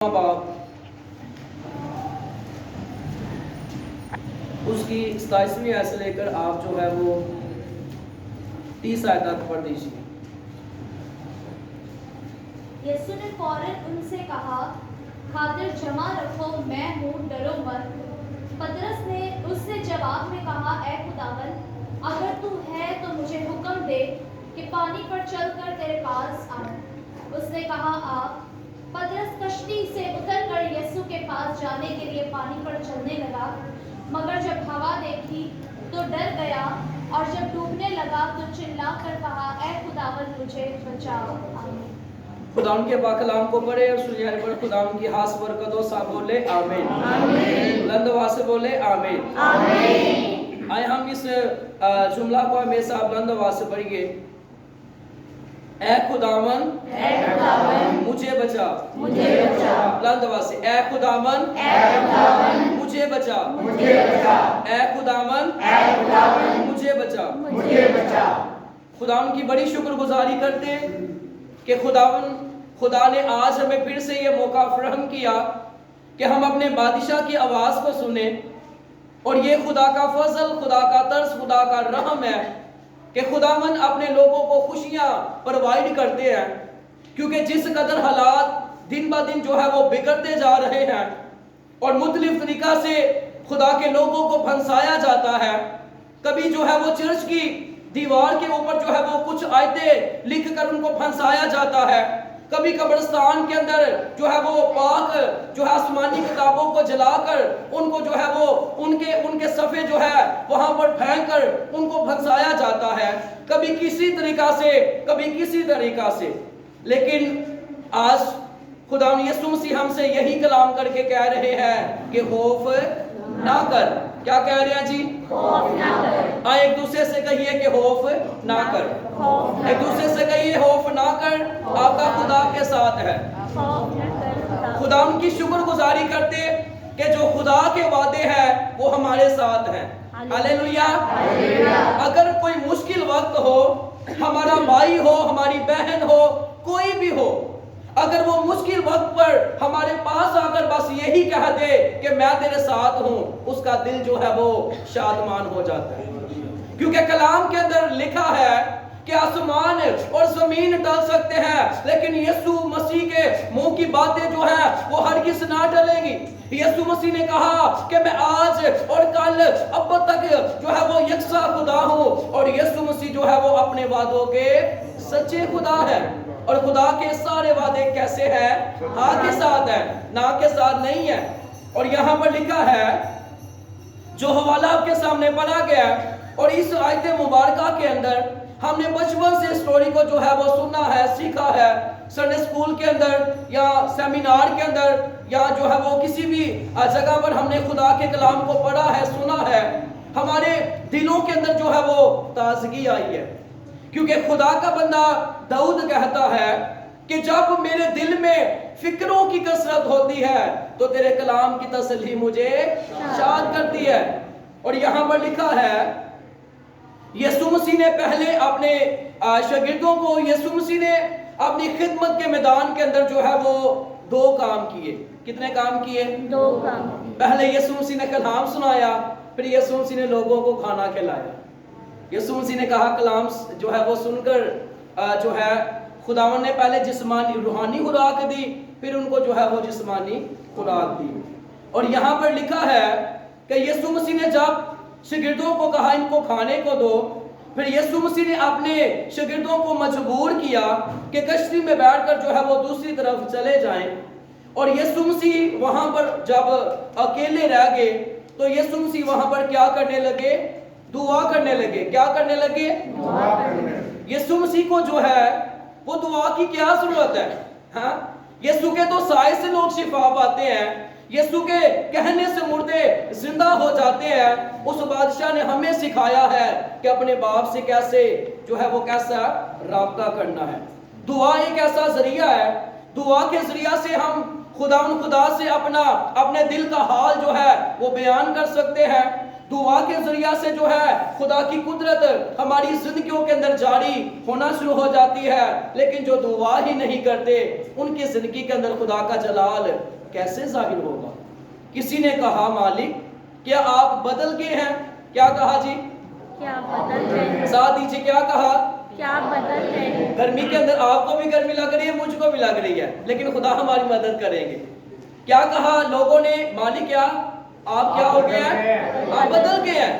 باب اس کی 27ویں آیت سے لے کر آپ جو ہے وہ 30 آیت تک پڑھ دیجیے۔ یسوع نے فوراً ان سے کہا، خاطر جمع رکھو، میں ہوں، ڈرو مت۔ پطرس نے اس سے جواب میں کہا، اے خداوند، اگر تو ہے تو مجھے حکم دے کہ پانی پر چل کر تیرے پاس آؤں۔ اس نے کہا، آ۔ پطرس کشتی سے اتر کر یسوع کے پاس جانے کے لیے پانی پر چلنے لگا، مگر جب ہوا دیکھی تو ڈر گیا، اور جب ڈوبنے لگا تو چلا کر کہا، اے خداوند، مجھے بچاؤ۔ آمین۔ خدا ان کے پاک کلام کو پڑھے اور سنیے پر خدا ان کی خاص برکت ہو، سب بولے آمین۔ بلند آواز سے بولے آمین۔ آئے ہم اس جملہ کو ہمیں ساتھ بلند آواز سے پڑھیے۔ اے خداوند مجھے بچا، بلند آواز سے، اے خداوند مجھے بچا، اے خداوند مجھے بچا۔ خداوند کی بڑی شکر گزاری کرتے کہ خدا نے آج ہمیں پھر سے یہ موقع فراہم کیا کہ ہم اپنے بادشاہ کی آواز کو سنیں، اور یہ خدا کا فضل، خدا کا طرز، خدا کا رحم ہے کہ خداوند اپنے لوگوں کو خوشیاں پرووائڈ کرتے ہیں، کیونکہ جس قدر حالات دن بہ دن جو ہے وہ بگڑتے جا رہے ہیں اور مختلف طریقہ سے خدا کے لوگوں کو پھنسایا جاتا ہے۔ کبھی جو ہے وہ چرچ کی دیوار کے اوپر جو ہے وہ کچھ آیتیں لکھ کر ان کو پھنسایا جاتا ہے، کبھی قبرستان کے اندر جو ہے وہ پاک جو ہے آسمانی کتابوں کو جلا کر ان کو جو ہے وہ ان کے صفحے جو ہے وہاں پر پھینک کر ان کو پھنسایا جاتا ہے، کبھی کسی طریقہ سے۔ لیکن آج خدا یسوع مسیح ہم سے یہی کلام کر کے کہہ رہے ہیں کہ خوف نہ کر۔ کیا کہہ رہے ہیں جی؟ خوف نہ کر۔ آئے ایک دوسرے سے کہیے کہ خوف نہ کر، ایک دوسرے سے کہیے خوف نہ کر، آپ کا خدا کے ساتھ ہے۔ خدا ان کی شکر گزاری کرتے کہ جو خدا کے وعدے ہیں وہ ہمارے ساتھ ہیں۔ ہاللیلویا۔ اگر کوئی مشکل وقت ہو، ہمارا بھائی ہو، ہماری بہن ہو، کوئی بھی ہو، اگر وہ مشکل وقت پر ہمارے پاس آ کر بس یہی کہہ دے کہ میں تیرے ساتھ ہوں، اس کا دل جو ہے وہ شادمان ہو جاتا ہے، کیونکہ کلام کے اندر لکھا ہے کہ آسمان اور زمین ٹل سکتے ہیں لیکن یسوع مسیح کے منہ کی باتیں جو ہیں وہ ہرگز نہ ٹلیں گی۔ یسوع مسیح نے کہا کہ میں آج اور کل اب تک جو ہے وہ یکساں خدا ہوں، اور یسوع مسیح جو ہے وہ اپنے وعدوں کے سچے خدا ہے، اور خدا کے سارے وعدے کیسے ہیں؟ ہاں کے ساتھ ہیں، نہ کے ساتھ نہیں ہے۔ اور یہاں پر لکھا ہے جو حوالہ آپ کے سامنے پڑھا گیا، اور اس آیت مبارکہ کے اندر ہم نے بچپن سے سٹوری کو جو ہے وہ سنا ہے، سیکھا ہے، سنڈے اسکول کے اندر یا سیمینار کے اندر یا جو ہے وہ کسی بھی جگہ پر ہم نے خدا کے کلام کو پڑھا ہے، سنا ہے، ہمارے دلوں کے اندر جو ہے وہ تازگی آئی ہے، کیونکہ خدا کا بندہ داؤد کہتا ہے کہ جب میرے دل میں فکروں کی کثرت ہوتی ہے تو تیرے کلام کی تسلی مجھے شاد کرتی ہے۔ اور یہاں پر لکھا ہے یسوع مسیح نے پہلے اپنے شاگردوں کو، یسوع مسیح نے اپنی خدمت کے میدان کے اندر جو ہے وہ 2 کام کیے۔ کتنے کام کیے؟ 2 کام۔ پہلے یسوع مسیح نے کلام سنایا، پھر یسوع مسیح نے لوگوں کو کھانا کھلایا۔ یسوع مسیح نے کہا کلام جو ہے وہ سن کر جو ہے خداوند نے پہلے جسمانی روحانی خوراک دی، پھر ان کو جو ہے وہ جسمانی خوراک دی۔ اور یہاں پر لکھا ہے کہ یسوع مسیح نے جب شاگردوں کو کہا ان کو کھانے کو دو، پھر یسوع مسیح نے اپنے شاگردوں کو مجبور کیا کہ کشتی میں بیٹھ کر جو ہے وہ دوسری طرف چلے جائیں، اور یسوع مسیح وہاں پر جب اکیلے رہ گئے تو یسوع مسیح وہاں پر کیا کرنے لگے؟ دعا کرنے لگے۔ کیا کرنے لگے؟ دعا کرنے لگے۔ یسوع مسیح کو جو ہے وہ دعا کی کیا ضرورت ہے؟ ہاں، یسوع کے تو سائے سے لوگ شفا پاتے ہیں، یسوع کے کہنے سے مردے زندہ ہو جاتے ہیں۔ اس بادشاہ نے ہمیں سکھایا ہے کہ اپنے باپ سے کیسے جو ہے وہ کیسا رابطہ کرنا ہے۔ دعا ایک ایسا ذریعہ ہے، دعا کے ذریعہ سے ہم خدا سے اپنے دل کا حال جو ہے وہ بیان کر سکتے ہیں۔ دعا کے ذریعہ سے جو ہے خدا کی قدرت ہماری زندگیوں کے اندر جاری ہونا شروع ہو جاتی ہے، لیکن جو دعا ہی نہیں کرتے ان کی زندگی کے اندر خدا کا جلال کیسے ظاہر ہوگا؟ کسی نے کہا مالک کیا آپ بدل گئے ہیں؟ کیا کہا جی؟ کیا بدل گئے؟ ساتھ دیجیے، کیا کہا؟ کیا بدل گئے؟ گرمی کے اندر آپ کو بھی گرمی لگ رہی ہے، مجھ کو بھی لگ رہی ہے، لیکن خدا ہماری مدد کریں گے۔ کیا کہا لوگوں نے؟ مالک کیا آپ کیا ہو گئے ہیں؟ آپ بدل گئے ہیں،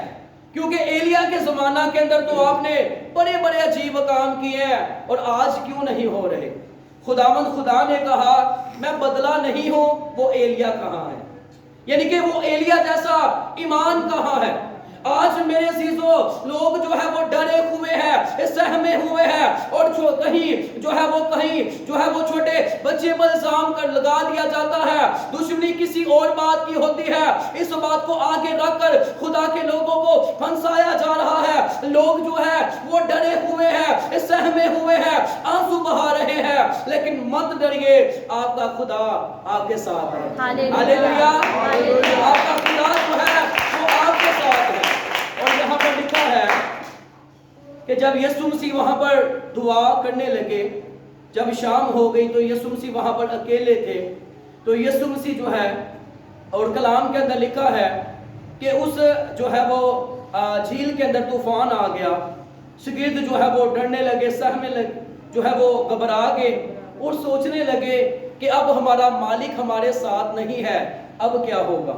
کیونکہ ایلیا کے زمانہ کے اندر تو آپ نے بڑے بڑے عجیب کام کیے ہیں، اور آج کیوں نہیں ہو رہے؟ خداوند خدا نے کہا میں بدلا نہیں ہوں، وہ ایلیا کہاں ہے؟ یعنی کہ وہ ایلیا جیسا ایمان کہاں ہے؟ آج میرے عزیزو لوگ جو ہے وہ ڈرے ہوئے ہیں، سہمے ہوئے ہیں، اور کہیں جو ہے وہ چھوٹے بچے پر الزام کر لگا دیا جاتا ہے، دشمنی کسی اور بات کی ہوتی ہے، اس بات کو آگے رکھ کر خدا کے لوگوں کو پھنسایا جا رہا ہے۔ لوگ جو ہے وہ ڈرے ہوئے ہیں، سہمے ہوئے ہیں، آنسو بہا رہے ہیں، لیکن مت ڈریے، آپ کا خدا آپ کے ساتھ ہے۔ ہاللیلویا! آپ کا خدا جو ہے وہ آپ کے ساتھ ہے۔ اور یہاں پر لکھا ہے کہ جب یسوع مسیح وہاں پر دعا کرنے لگے، جب شام ہو گئی تو یسوع مسیح وہاں پر اکیلے تھے، تو یسوع مسیح جو ہے، اور کلام کے اندر لکھا ہے کہ اس جو ہے وہ جھیل کے اندر طوفان آ گیا، شاگرد جو ہے وہ ڈرنے لگے، سہمے لگے، جو ہے وہ گھبرا گئے اور سوچنے لگے کہ اب ہمارا مالک ہمارے ساتھ نہیں ہے، اب کیا ہوگا؟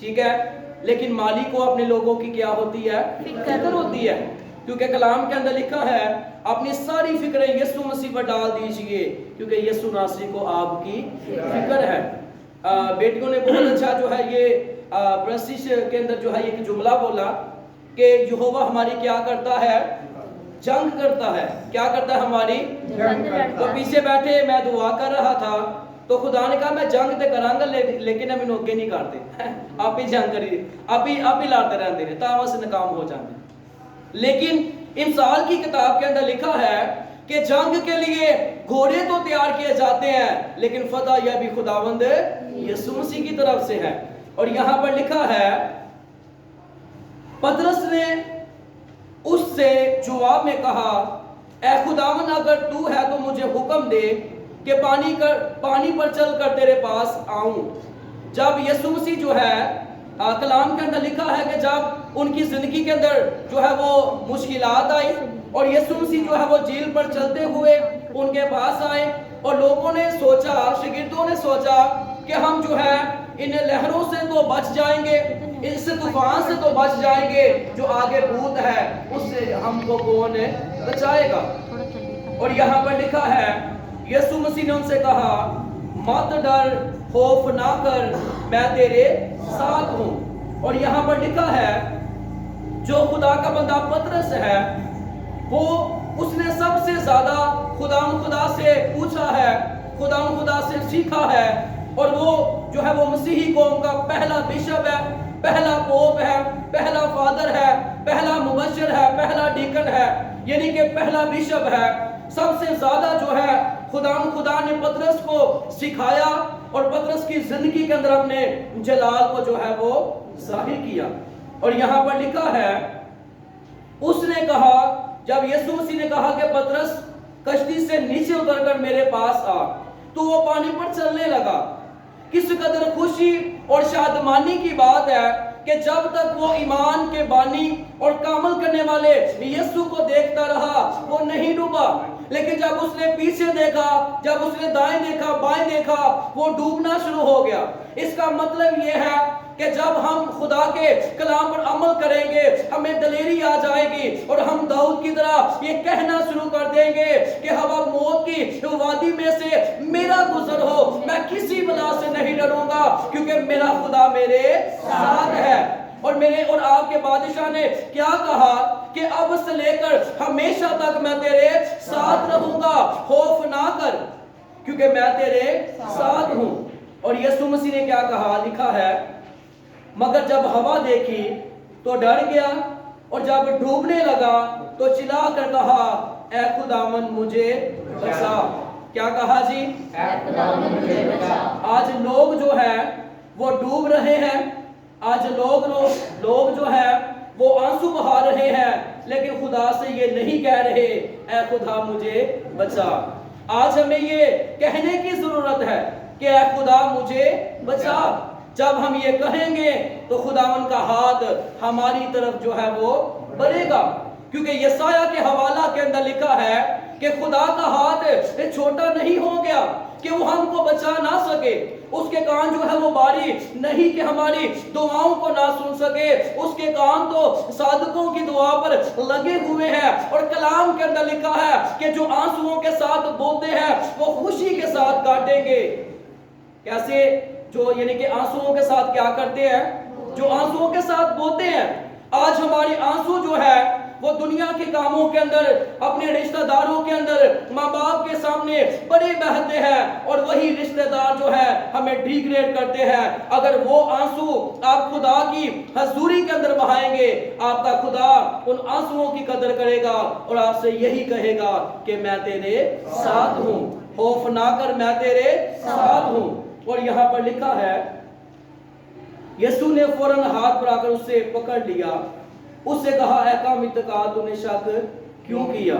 ٹھیک ہے، لیکن مالک کو اپنے لوگوں کی کیا ہوتی ہے؟ فکر ہوتی ہے، کیونکہ کلام کے اندر لکھا ہے اپنی ساری فکریں یسوع مسیح پر ڈال دیجئے، کیونکہ یسوع ناصری کو آپ کی فکر ہے۔ بیٹیوں نے بہت اچھا جو ہے یہ پرستش کے اندر جو ہے ایک جملہ بولا کہ یہوہ ہماری کیا کرتا ہے؟ جنگ کرتا ہے۔ کیا کرتا ہے؟ ہماری جنگ کرتا ہے۔ تو پیچھے بیٹھے میں دعا کر رہا تھا تو خدا نے کہا میں جنگ تے کراں گا، لیکن ابھی نوکے نہیں کرتے، آپ ہی جنگ کری، آپ ہی لڑتے رہتے ہیں، تاں سے ناکام ہو جاتے ہیں۔ لیکن انسان کی کتاب کے اندر لکھا ہے کہ جنگ کے لیے گھوڑے تو تیار کیے جاتے ہیں، لیکن فتح یہ بھی خداوند یسوع مسیح کی طرف سے ہے۔ اور یہاں پر لکھا ہے پطرس نے اس سے جواب میں کہا اے خداوند اگر تو ہے تو مجھے حکم دے کہ پانی پر چل کر تیرے پاس آؤں۔ جب یسوع مسیح جو ہے کلام کے اندر لکھا ہے کہ جب ان کی زندگی کے اندر جو ہے وہ مشکلات آئی اور یسوع مسیح جو ہے وہ جھیل پر چلتے ہوئے ان کے پاس آئے، اور لوگوں نے سوچا، شاگردوں نے سوچا کہ ہم جو ہے ان لہروں سے تو بچ جائیں گے، اس طوفان سے تو بچ جائیں گے، جو آگے بھوت ہے اس سے ہم کو کون بچائے گا؟ اور یہاں پر لکھا ہے یسوع مسیح نے ان سے کہا مت ڈر، خوف نہ کر، میں تیرے ساتھ ہوں۔ اور یہاں پر لکھا ہے جو خدا کا بندہ پطرس ہے وہ اس نے سب سے زیادہ خدا سے پوچھا ہے، خدا سے سیکھا ہے، اور وہ جو ہے وہ مسیحی قوم کا پہلا بشپ ہے، پہلا پوپ ہے، پہلا فادر ہے، پہلا مبشر ہے، پہلا ڈیکن ہے، یعنی کہ پہلا بشپ ہے۔ سب سے زیادہ جو ہے خدا نے پطرس کو سکھایا اور پطرس کی زندگی کے اندر اپنے جلال کو جو ہے وہ ظاہر کیا۔ اور یہاں پر لکھا ہے اس نے کہا، جب یسوع مسیح نے کہا کہ پطرس کشتی سے نیچے اتر کر میرے پاس آ، تو وہ پانی پر چلنے لگا۔ کس قدر خوشی اور شادمانی کی بات ہے کہ جب تک وہ ایمان کے بانی اور کامل کرنے والے یسوع کو دیکھتا رہا وہ نہیں ڈوبا، لیکن جب اس نے پیچھے دیکھا، جب اس نے دائیں دیکھا، بائیں دیکھا، وہ ڈوبنا شروع ہو گیا۔ اس کا مطلب یہ ہے کہ جب ہم خدا کے کلام پر عمل کریں گے ہمیں دلیری آ جائے گی اور ہم داؤد کی طرح یہ کہنا شروع کر دیں گے کہ ہوا موت کی وادی میں سے میرا گزر ہو، میں کسی بلا سے نہیں ڈروں گا کیونکہ میرا خدا میرے ساتھ ہے۔ اور آپ کے بادشاہ نے کیا کہا کہ اب سے لے کر ہمیشہ تک میں تیرے ساتھ رہوں گا، خوف نہ کر کیونکہ میں تیرے ساتھ ہوں۔ اور یسوع مسیح نے کیا کہا؟ لکھا ہے مگر جب ہوا دیکھی تو ڈر گیا اور جب ڈوبنے لگا تو چلا کر کہا اے خداوند مجھے بچا۔ کیا کہا جی؟ اے خداوند مجھے بچا۔ آج لوگ جو ہے وہ ڈوب رہے ہیں، آج لوگ جو ہے وہ آنسو بہا رہے ہیں، لیکن خدا سے یہ نہیں کہہ رہے اے خدا مجھے بچا۔ آج ہمیں یہ کہنے کی ضرورت ہے کہ اے خدا مجھے بچا۔ جب ہم یہ کہیں گے تو خداوند کا ہاتھ ہماری طرف جو ہے وہ بڑھے گا، کیونکہ یسایہ کے حوالہ کے اندر لکھا ہے کہ خدا کا ہاتھ چھوٹا نہیں ہو گیا کہ وہ ہم کو بچا نہ سکے، اس کے کان جو ہے وہ باری نہیں کہ ہماری دعاؤں کو نہ سن سکے، اس کے کان تو صادقوں کی دعا پر لگے ہوئے ہیں، اور کلام کے اندر لکھا ہے کہ جو آنسوؤں کے ساتھ بوتے ہیں وہ خوشی کے ساتھ کاٹیں گے۔ کیسے؟ جو یعنی کہ آنسوؤں کے ساتھ کیا کرتے ہیں؟ جو آنسوؤں کے ساتھ بوتے ہیں۔ آج ہماری آنسو جو ہے وہ دنیا کے کاموں کے اندر، اپنے رشتہ داروں کے اندر، ماں باپ کے سامنے بڑے بہتے ہیں، اور وہی رشتہ دار جو ہے ہمیں ڈیگریڈ کرتے ہیں۔ اگر وہ آنسو آپ خدا کی حضوری کے اندر بہائیں گے، آپ کا خدا ان آنسوؤں کی قدر کرے گا اور آپ سے یہی کہے گا کہ میں تیرے ساتھ ہوں، خوف نہ کر، میں تیرے ساتھ ہوں۔ اور یہاں پر لکھا ہے یسوع نے فوراً ہاتھ بڑھا کر اسے پکڑ لیا، اس سے کہا اے کام اتقا تو نے شک کیوں کیا؟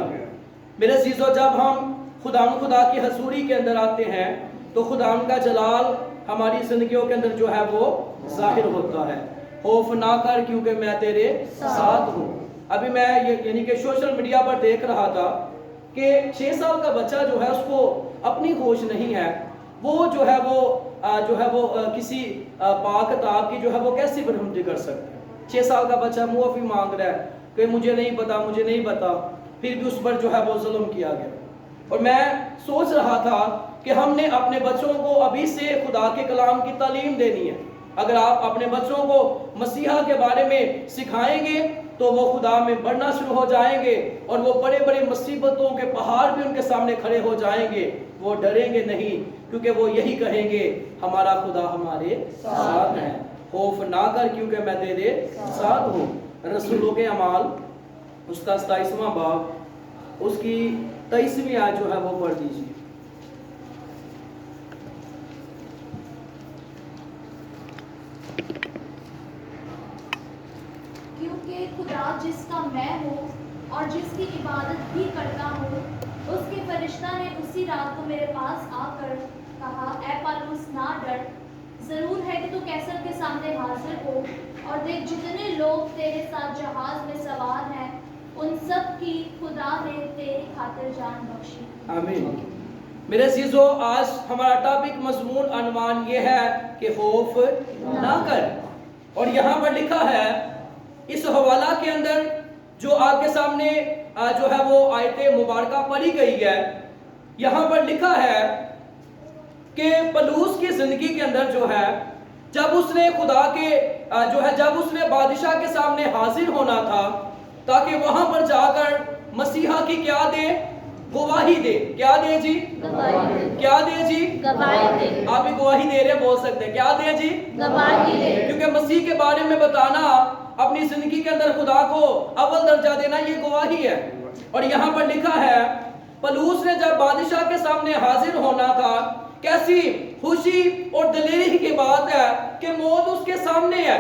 میرے عزیزو، جب ہم خدا کی حضوری کے اندر آتے ہیں تو خدا کا جلال ہماری زندگیوں کے اندر جو ہے وہ ظاہر ہوتا ہے۔ خوف نہ کر کیونکہ میں تیرے ساتھ ہوں۔ ابھی میں یعنی کہ سوشل میڈیا پر دیکھ رہا تھا کہ 6 سال کا بچہ جو ہے اس کو اپنی ہوش نہیں ہے، وہ جو ہے وہ کسی پاک کتاب کی جو ہے وہ کیسی برہمتی کر سکتا ہے؟ 6 سال کا بچہ معافی مانگ رہا ہے کہ مجھے نہیں پتا، پھر بھی اس پر جو ہے وہ ظلم کیا گیا۔ اور میں سوچ رہا تھا کہ ہم نے اپنے بچوں کو ابھی سے خدا کے کلام کی تعلیم دینی ہے۔ اگر آپ اپنے بچوں کو مسیحا کے بارے میں سکھائیں گے تو وہ خدا میں بڑھنا شروع ہو جائیں گے، اور وہ بڑے بڑے مصیبتوں کے پہاڑ بھی ان کے سامنے کھڑے ہو جائیں گے، وہ ڈریں گے نہیں، کیونکہ وہ یہی کہیں گے ہمارا خدا ہمارے ساتھ ہے، خوف نہ کر کیونکہ میں تیرے ساتھ ہوں۔ رسولوں کے اعمال اس کا 27واں باب، اس کی 23ویں آیت جو ہے وہ پڑھ دیجیے۔ کیونکہ خدا جس کا میں ہوں اور جس کی عبادت بھی کرتا ہوں، اس کے فرشتہ نے اسی رات کو میرے پاس آ کر کہا اے پالوس نہ ڈر، ضرور ہے کہ تو کیسر کے سامنے حاضر ہو، اور دیکھ جتنے لوگ تیرے ساتھ جہاز میں سوار ہیں ان سب کی خدا نے تیری خاطر جان بخشی۔ آمین۔ میرے عزیزو، آج ہمارا ٹاپک مضمون عنوان یہ ہے کہ خوف نہ کر، اور یہاں پر لکھا ہے اس حوالہ کے اندر جو آپ کے سامنے جو ہے وہ آیت مبارکہ پڑھی گئی ہے، یہاں پر لکھا ہے کہ پلوس کی زندگی کے اندر جو ہے جب اس نے خدا کے جب اس نے بادشاہ کے سامنے حاضر ہونا تھا تاکہ وہاں پر جا کر مسیحا کی کیا دے؟ گواہی دے۔ کیا دے جی؟ کیا دے جی؟ گواہی دے۔ آپ بھی گواہی دے رہے، بول سکتے ہیں کیا دے جی؟ گواہی دے۔ کیونکہ مسیح کے بارے میں بتانا، اپنی زندگی کے اندر خدا کو اول درجہ دینا، یہ گواہی ہے۔ اور یہاں پر لکھا ہے پلوس نے جب بادشاہ کے سامنے حاضر ہونا تھا، کیسی خوشی اور دلیری کی بات ہے کہ موت اس کے سامنے ہے۔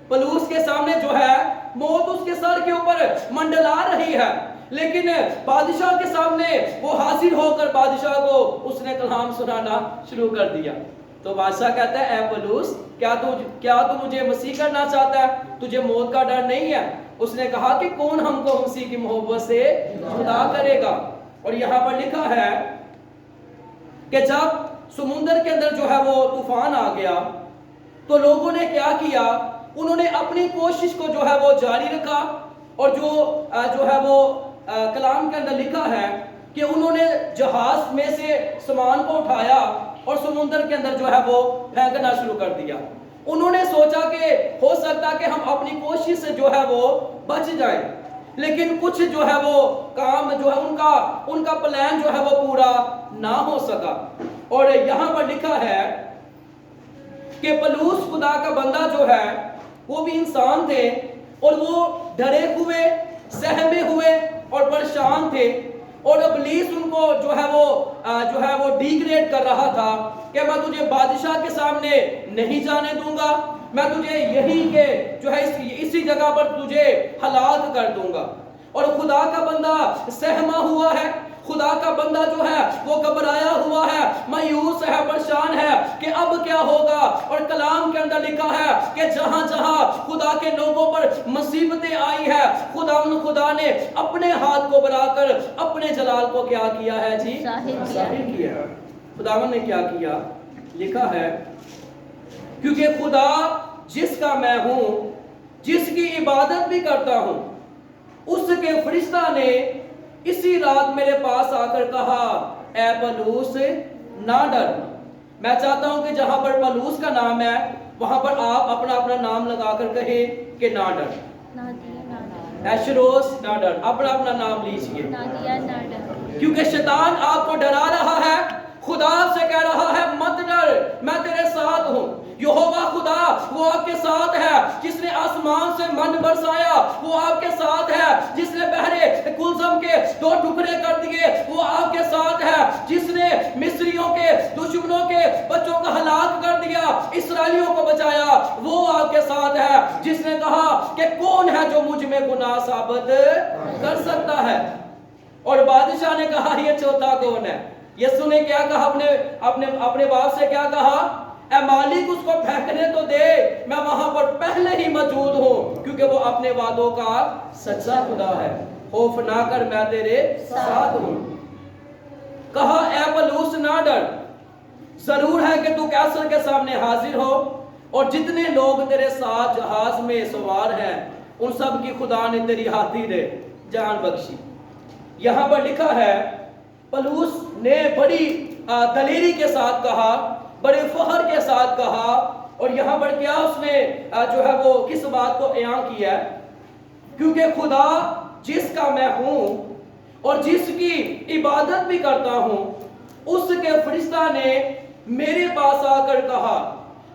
پلوس کے سامنے جو ہے موت اس کے سر کے اوپر منڈلا رہی ہے، لیکن بادشاہ کے سامنے وہ حاضر ہو کر بادشاہ کو اس نے کلام سنانا شروع کر دیا۔ تو بادشاہ کہتا ہے اے پلوس، کیا تو مجھے مسیح کرنا چاہتا ہے؟ تجھے موت کا ڈر نہیں ہے؟ اس نے کہا کہ کون ہم کو مسیح کی محبت سے جدا کرے گا؟ اور یہاں پر لکھا ہے کہ جب سمندر کے اندر جو ہے وہ طوفان آ گیا تو لوگوں نے کیا کیا؟ انہوں نے اپنی کوشش کو جو ہے وہ جاری رکھا، اور جو ہے وہ کلام کے اندر لکھا ہے کہ انہوں نے جہاز میں سے سامان کو اٹھایا اور سمندر کے اندر جو ہے وہ پھینکنا شروع کر دیا۔ انہوں نے سوچا کہ ہو سکتا کہ ہم اپنی کوشش سے جو ہے وہ بچ جائیں، لیکن کچھ جو ہے وہ کام جو ہے ان کا پلان جو ہے وہ پورا نہ ہو سکا۔ اور یہاں پر لکھا ہے کہ پلوس خدا کا بندہ جو ہے وہ بھی انسان تھے، اور وہ ڈرے ہوئے، سہمے ہوئے اور پریشان تھے، اور ابلیس ان کو جو ہے وہ ڈیگریڈ کر رہا تھا کہ میں تجھے بادشاہ کے سامنے نہیں جانے دوں گا، میں تجھے یہی کے جو ہے اسی جگہ پر تجھے ہلاک کر دوں گا۔ اور خدا کا بندہ سہما ہوا ہے، خدا کا بندہ جو ہے وہ گھبرایا ہوا ہے، مایوس ہے، پریشان ہے کہ اب کیا ہوگا۔ اور کلام کے اندر لکھا ہے کہ جہاں جہاں خدا کے لوگوں پر مصیبتیں آئی ہے، خدا نے اپنے ہاتھ کو بڑھا کر اپنے جلال کو کیا کیا ہے جی؟ ظاہر کیا ہے۔ خداوند نے کیا کیا؟ لکھا ہے کیونکہ خدا جس کا میں ہوں، جس کی عبادت بھی کرتا ہوں، اس کے فرشتہ نے اسی رات میرے پاس آ کر کہا، اے پلوس نہ ڈر۔ میں چاہتا ہوں کہ جہاں پر پلوس کا نام ہے وہاں پر آپ اپنا اپنا نام لگا کر کہیں کہ نہ ڈر۔ ایشروس نہ ڈر، اپنا اپنا نام لیجئے، کیونکہ شیطان آپ کو ڈرا رہا ہے۔ خدا سے کہہ رہا ہے مت ڈر، میں تیرے ساتھ ہوں۔ یہوہ خدا وہ آپ کے ساتھ ہے، جس نے آسمان سے من برسایا وہ آپ کے ساتھ ہے، جس نے بحر کلزم کے 2 ٹکڑے کر دیے وہ آپ کے ساتھ ہے، جس نے مصریوں کے دشمنوں کے بچوں کا ہلاک کر دیا، اسرائیلیوں کو بچایا وہ آپ کے ساتھ ہے، جس نے کہا کہ کون ہے جو مجھ میں گناہ ثابت کر سکتا ہے۔ اور بادشاہ نے کہا یہ چوتھا کون ہے؟ یسوع نے کیا کہا؟ اپنے باپ سے کیا کہا؟ اے مالک اس کو پھینکنے تو دے، میں وہاں پر پہلے ہی موجود ہوں، کیونکہ وہ اپنے وعدوں کا سچا خدا ہے۔ خوف نہ کر، میں تیرے ساتھ ہوں۔ کہا اے پلوس نہ ڈر، ضرور ہے کہ تو قیصر کے سامنے حاضر ہو، اور جتنے لوگ تیرے ساتھ جہاز میں سوار ہیں ان سب کی خدا نے تیری خاطر جان بخشی۔ یہاں پر لکھا ہے پلوس نے بڑی دلیری کے ساتھ کہا، بڑے فخر کے ساتھ کہا، اور یہاں پر کیا اس نے جو ہے وہ کس بات کو بیان کیا ہے؟ کیونکہ خدا جس کا میں ہوں اور جس کی عبادت بھی کرتا ہوں، اس کے فرشتہ نے میرے پاس آ کر کہا۔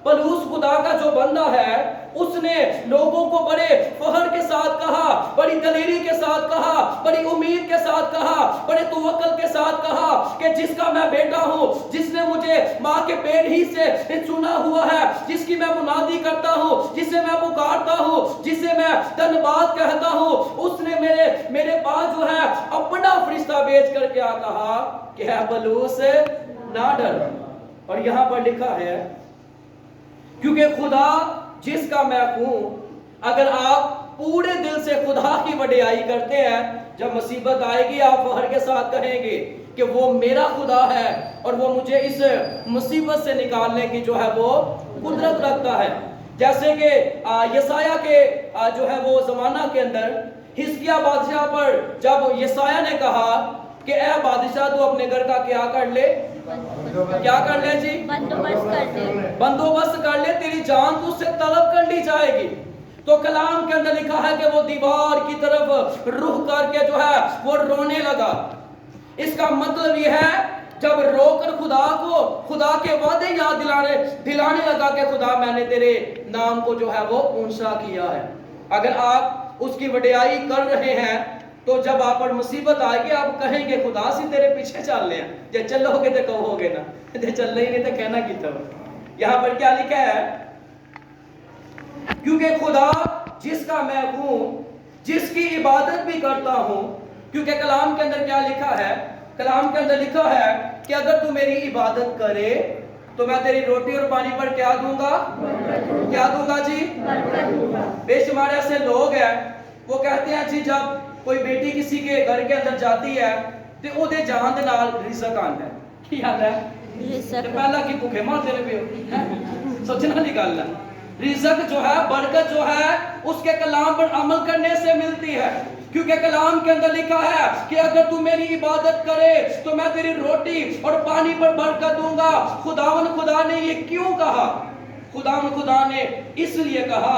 پلوس خدا کا جو بندہ ہے اس نے لوگوں کو بڑے فخر کے ساتھ کہا، بڑی دلیری کے ساتھ کہا، بڑی امید کے ساتھ کہا، بڑے توکل کے ساتھ کہا کہ جس کا میں بیٹا ہوں، جس نے مجھے ماں کے پیٹ ہی سے چنا ہوا ہے، جس کی میں منادی کرتا ہوں، جسے میں پکارتا ہوں، جسے میں دھنیواد کہتا ہوں، اس نے میرے پاس جو ہے اپنا فرشتہ بھیج کر کیا کہا کہ اے پلوس نہ ڈر۔ اور یہاں پر لکھا ہے کیونکہ خدا جس کا میں ہوں، اگر آپ پورے دل سے خدا کی وڈیائی کرتے ہیں، جب مصیبت آئے گی آپ فخر کے ساتھ کہیں گے کہ وہ میرا خدا ہے اور وہ مجھے اس مصیبت سے نکالنے کی جو ہے وہ قدرت رکھتا ہے۔ جیسے کہ یسایہ کے جو ہے وہ زمانہ کے اندر حزقیہ بادشاہ پر جب یسایہ نے کہا کہ اے بادشاہ تو اپنے گھر کا کیا کر لے، کیا کر لے جی؟ بندوبست کر لے، تیری جان تو سے طلب کر لی جائے گی۔ تو کلام کے اندر لکھا ہے کہ وہ دیوار کی طرف رخ کر کے جو ہے وہ رونے لگا۔ اس کا مطلب یہ ہے جب رو کر خدا کے وعدے یاد دلانے لگا کہ خدا میں نے تیرے نام کو جو ہے وہ اونچا کیا ہے۔ اگر آپ اس کی وڈیائی کر رہے ہیں تو جب آپ پر مصیبت آئے گی آپ کہیں گے خدا سی تیرے پیچھے چل لیں، جب چلو گے تو کہو گے نا، جب چل رہی نہیں تو کہنا کی تو۔ یہاں پر کیا لکھا ہے؟ کیونکہ خدا جس کا میں ہوں، جس کی عبادت بھی کرتا ہوں۔ کیونکہ کلام کے اندر کیا لکھا ہے؟ کلام کے اندر لکھا ہے کہ اگر تو میری عبادت کرے تو میں تیری روٹی اور پانی پر کیا دوں گا؟ کیا دوں گا جی؟ بے شمار ایسے لوگ ہیں وہ کہتے ہیں جی جب کوئی بیٹی کسی کے گھر کے اندر جاتی ہے تو وہ دے جان دے نال رزق آندا ہے۔ کی آندا ہے؟ رزق۔ پہلا کی بھوکے مارتے رہے پے سوچنا نکالنا۔ رزق جو ہے، برکت جو ہے اس کے کلام پر عمل کرنے سے ملتی ہے۔ کیونکہ کلام کے اندر لکھا ہے کہ اگر تو میری عبادت کرے تو میں تیری روٹی اور پانی پر برکت دوں گا۔ خدا نے یہ کیوں کہا؟ خدا نے اس لیے کہا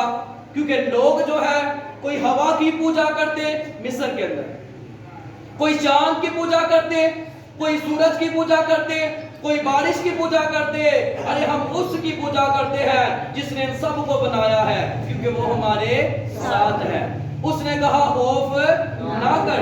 کیونکہ لوگ جو ہے کوئی ہوا کی پوجا کرتے مصر کے اندر، کوئی چاند کی پوجا کرتے، کوئی سورج کی پوجا کرتے، کوئی بارش کی پوجا کرتے۔ ارے ہم اس کی پوجا کرتے ہیں جس نے ان سب کو بنایا ہے، کیونکہ وہ ہمارے ساتھ ہے۔ اس نے کہا خوف نہ کر،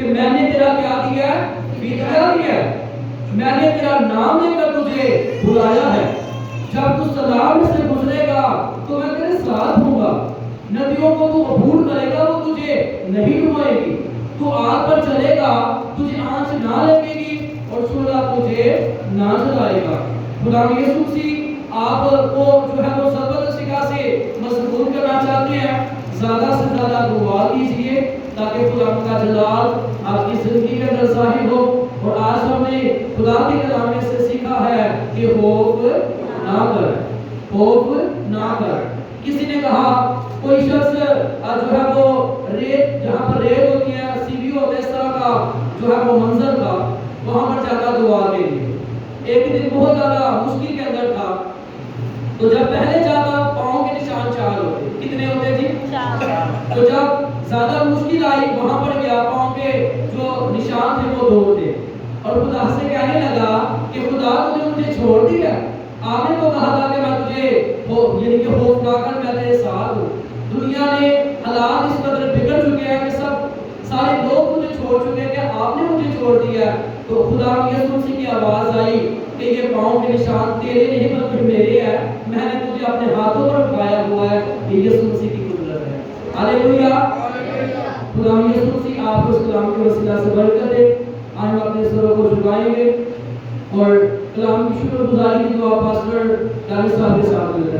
کہ میں نے تیرا کیا دیا ہے؟ فدیہ دیا ہے، میں نے تیرا نام لے کر تجھے بلایا ہے، جب تو سلام میں سے گزرے گا تو میں تیرے ساتھ ہوں گا، ندیوں کو تو عبور کرے گا وہ تجھے نہیں ڈبوئے گی، تو آگ پر چلے گا تجھے آنچ نہ لگے گی اور چولہا تجھے نہ جلائے گا۔ خدا یسوع مسیح آپ کو جو ہے وہ ضربت سکھا سے مضبوط کرنا چاہتے ہیں، زیادہ سے زیادہ دعا کیجیے تاکہ خدا کا جلال آپ کی زندگی کے اندر ظاہر ہو۔ اور آج ہم نے خدا کے کلام میں سے سیکھا ہے کہ خوف نہ کر، خوف نہ کر۔ کسی نے کہا کوئی شخص جو ہے وہ ریت، جہاں پر ریت ہوتی ہے، سیڑھی ہوتا ہے، اس طرح کا جو ہے وہ منظر تھا، وہاں پر جاتا دعا کے لیے۔ ایک دن بہت زیادہ مشکل کے اندر تھا، تو جب پہلے جاتا پاؤں کے نشان 4 ہوتے، کتنے ہوتے جی؟ 4۔ تو جب زیادہ مشکل آئی وہاں پر گیا، پاؤں کے جو نشان تھے وہ 2 تھے، اور خدا سے کہنے لگا کہ خدا تجھے مجھے چھوڑ دیا، آپ نے تو کہا تھا کہ میں تجھے یعنی کہ خوف نہ کر، میں تیرے ساتھ ہوں۔ دنیا نے حالات اس قدر بگڑ چکے ہیں کہ سارے لوگ مجھے چھوڑ چکے ہیں کہ آپ نے مجھے چھوڑ دیا۔ تو خدا یسوع مسیح کی آواز آئی کہ یہ پاؤں کے نشان تیرے نہیں بلکہ میرے ہیں، میں نے تجھے اپنے ہاتھوں پر اٹھایا ہوا ہے، یہ یسوع مسیح کی قدرت ہے۔ ہاللیلویہ۔ خدا یسوع مسیح آپ کو اس کلام کے وسیلہ سے برکت دے۔ آج ہم اپنے سروں کو جھکائیں گے اور کلام کی شکر گزاری کی دعا پاسٹر دانش صاحب کے ساتھ مل کر